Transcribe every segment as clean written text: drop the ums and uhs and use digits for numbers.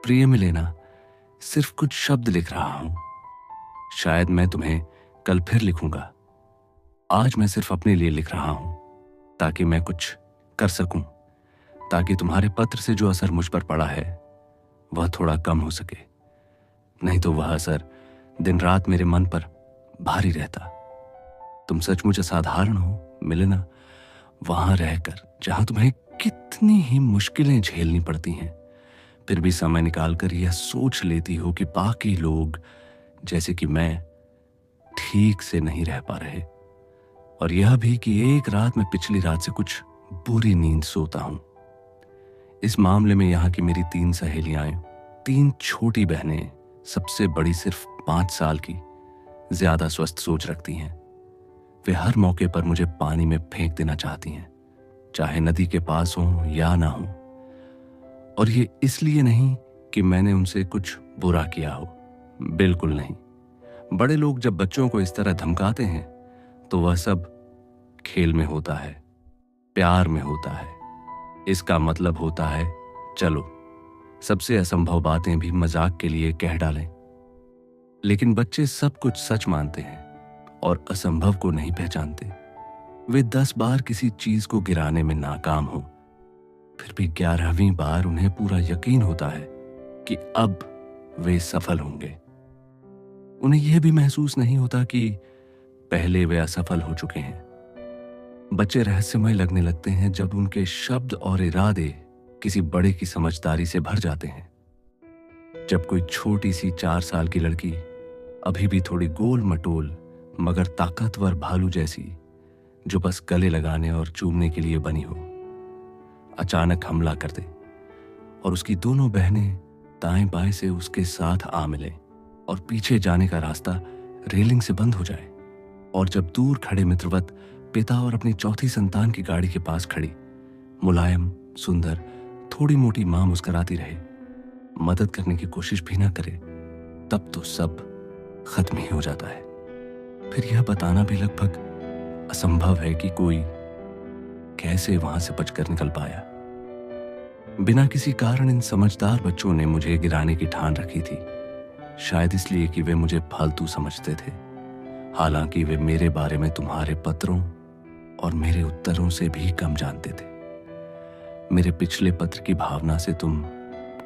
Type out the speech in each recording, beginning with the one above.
प्रिय मिले ना, सिर्फ कुछ शब्द लिख रहा हूं। शायद मैं तुम्हें कल फिर लिखूंगा। आज मैं सिर्फ अपने लिए लिख रहा हूं, ताकि मैं कुछ कर सकूं, ताकि तुम्हारे पत्र से जो असर मुझ पर पड़ा है वह थोड़ा कम हो सके। नहीं तो वह असर दिन रात मेरे मन पर भारी रहता। तुम सचमुच असाधारण हो मिलना, वहां रहकर जहां तुम्हें कितनी ही मुश्किलें झेलनी पड़ती हैं, फिर भी समय निकालकर यह सोच लेती हो कि बाकी लोग जैसे कि मैं ठीक से नहीं रह पा रहे। और यह भी कि एक रात में पिछली रात से कुछ बुरी नींद सोता हूं। इस मामले में यहाँ की मेरी 3 सहेलियां, 3 छोटी बहनें, सबसे बड़ी सिर्फ 5 साल की, ज्यादा स्वस्थ सोच रखती हैं। वे हर मौके पर मुझे पानी में फेंक देना चाहती हैं, चाहे नदी के पास हो या ना हो। और ये इसलिए नहीं कि मैंने उनसे कुछ बुरा किया हो, बिल्कुल नहीं। बड़े लोग जब बच्चों को इस तरह धमकाते हैं तो वह सब खेल में होता है, प्यार में होता है। इसका मतलब होता है चलो सबसे असंभव बातें भी मजाक के लिए कह डालें। लेकिन बच्चे सब कुछ सच मानते हैं और असंभव को नहीं पहचानते। वे 10 बार किसी चीज को गिराने में नाकाम हो, फिर भी 11वीं बार उन्हें पूरा यकीन होता है कि अब वे सफल होंगे। उन्हें यह भी महसूस नहीं होता कि पहले वे असफल हो चुके हैं। बच्चे रहस्यमय लगने लगते हैं जब उनके शब्द और इरादे किसी बड़े की समझदारी से भर जाते हैं। जब कोई छोटी सी 4 साल की लड़की, अभी भी थोड़ी गोल मटोल मगर ताकतवर भालू जैसी, जो बस गले लगाने और चूमने के लिए बनी हो, अचानक हमला कर दे और उसकी दोनों बहनें दाएं बाएं से उसके साथ आ मिले और पीछे जाने का रास्ता रेलिंग से बंद हो जाए। और जब दूर खड़े मित्रवत पिता और अपनी चौथी संतान की गाड़ी के पास खड़ी मुलायम, सुंदर, थोड़ी मोटी मां मुस्कुराती रहे, मदद करने की कोशिश भी ना करे, तब तो सब खत्म ही हो जाता है। फिर यह बताना भी लगभग असंभव है कि कोई कैसे वहां से बचकर निकल पाया। बिना किसी कारण इन समझदार बच्चों ने मुझे गिराने की ठान रखी थी, शायद इसलिए कि वे मुझे फालतू समझते थे। हालांकि वे मेरे बारे में तुम्हारे पत्रों और मेरे उत्तरों से भी कम जानते थे। मेरे पिछले पत्र की भावना से तुम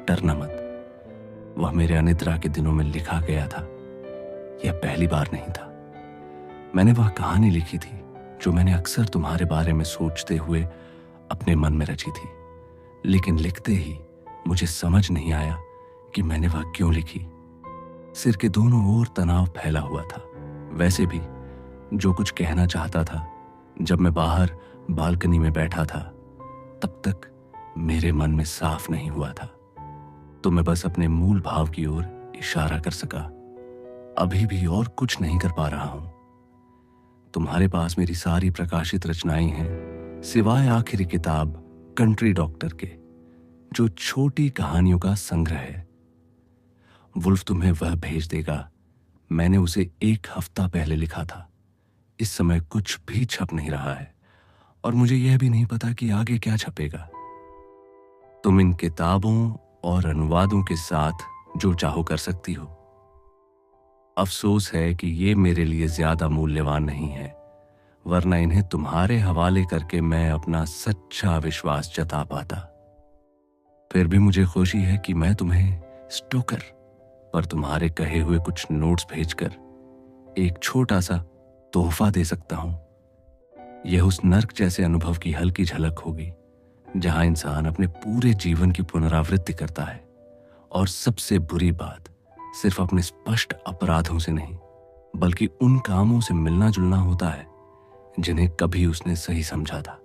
डरना मत। वह मेरे अनिद्रा के दिनों में लिखा गया था। यह पहली बार नहीं था। मैंने वह कहानी लिखी थी जो मैंने अक्सर तुम्हारे बारे में सोचते हुए अपने मन में रची थी, लेकिन लिखते ही मुझे समझ नहीं आया कि मैंने वह क्यों लिखी। सिर के दोनों ओर तनाव फैला हुआ था। वैसे भी जो कुछ कहना चाहता था जब मैं बाहर बालकनी में बैठा था, तब तक मेरे मन में साफ नहीं हुआ था। तो मैं बस अपने मूल भाव की ओर इशारा कर सका। अभी भी और कुछ नहीं कर पा रहा हूं। तुम्हारे पास मेरी सारी प्रकाशित रचनाएं हैं, सिवाय आखिरी किताब कंट्री डॉक्टर के, जो छोटी कहानियों का संग्रह है। वुल्फ तुम्हें वह भेज देगा। मैंने उसे 1 हफ्ता पहले लिखा था। इस समय कुछ भी छप नहीं रहा है और मुझे यह भी नहीं पता कि आगे क्या छपेगा। तुम इन किताबों और अनुवादों के साथ जो चाहो कर सकती हो। अफसोस है कि ये मेरे लिए ज्यादा मूल्यवान नहीं है, वरना इन्हें तुम्हारे हवाले करके मैं अपना सच्चा विश्वास जता पाता। फिर भी मुझे खुशी है कि मैं तुम्हें स्टोकर पर तुम्हारे कहे हुए कुछ नोट्स भेजकर एक छोटा सा तोहफा दे सकता हूं। यह उस नर्क जैसे अनुभव की हल्की झलक होगी जहां इंसान अपने पूरे जीवन की पुनरावृत्ति करता है, और सबसे बुरी बात सिर्फ अपने स्पष्ट अपराधों से नहीं, बल्कि उन कामों से मिलना जुलना होता है जिन्हें कभी उसने सही समझा था।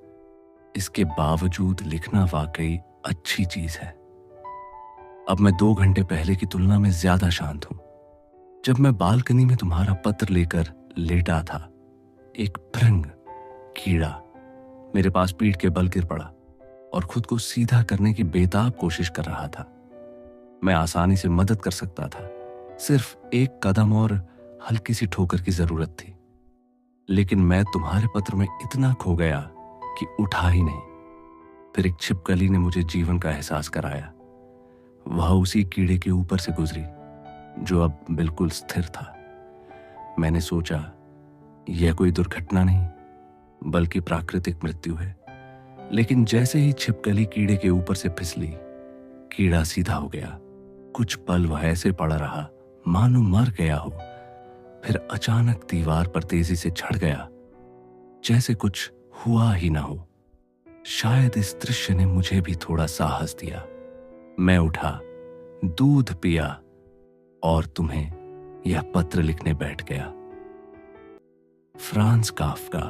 इसके बावजूद लिखना वाकई अच्छी चीज है। अब मैं 2 घंटे पहले की तुलना में ज्यादा शांत हूं। जब मैं बालकनी में तुम्हारा पत्र लेकर लेटा था, एक भृंग कीड़ा मेरे पास पीठ के बल गिर पड़ा और खुद को सीधा करने की बेताब कोशिश कर रहा था। मैं आसानी से मदद कर सकता था, सिर्फ एक कदम और हल्की सी ठोकर की जरूरत थी। लेकिन मैं तुम्हारे पत्र में इतना खो गया कि उठा ही नहीं। फिर एक छिपकली ने मुझे जीवन का एहसास कराया। वह उसी कीड़े के ऊपर से गुजरी जो अब बिल्कुल स्थिर था। मैंने सोचा यह कोई दुर्घटना नहीं बल्कि प्राकृतिक मृत्यु है, लेकिन जैसे ही छिपकली कीड़े के ऊपर से फिसली, कीड़ा सीधा हो गया। कुछ पल वह ऐसे पड़ा रहा मानो मर गया हो, फिर अचानक दीवार पर तेजी से चढ़ गया जैसे कुछ हुआ ही ना हो। शायद इस दृश्य ने मुझे भी थोड़ा साहस दिया। मैं उठा, दूध पिया और तुम्हें यह पत्र लिखने बैठ गया। Franz Kafka.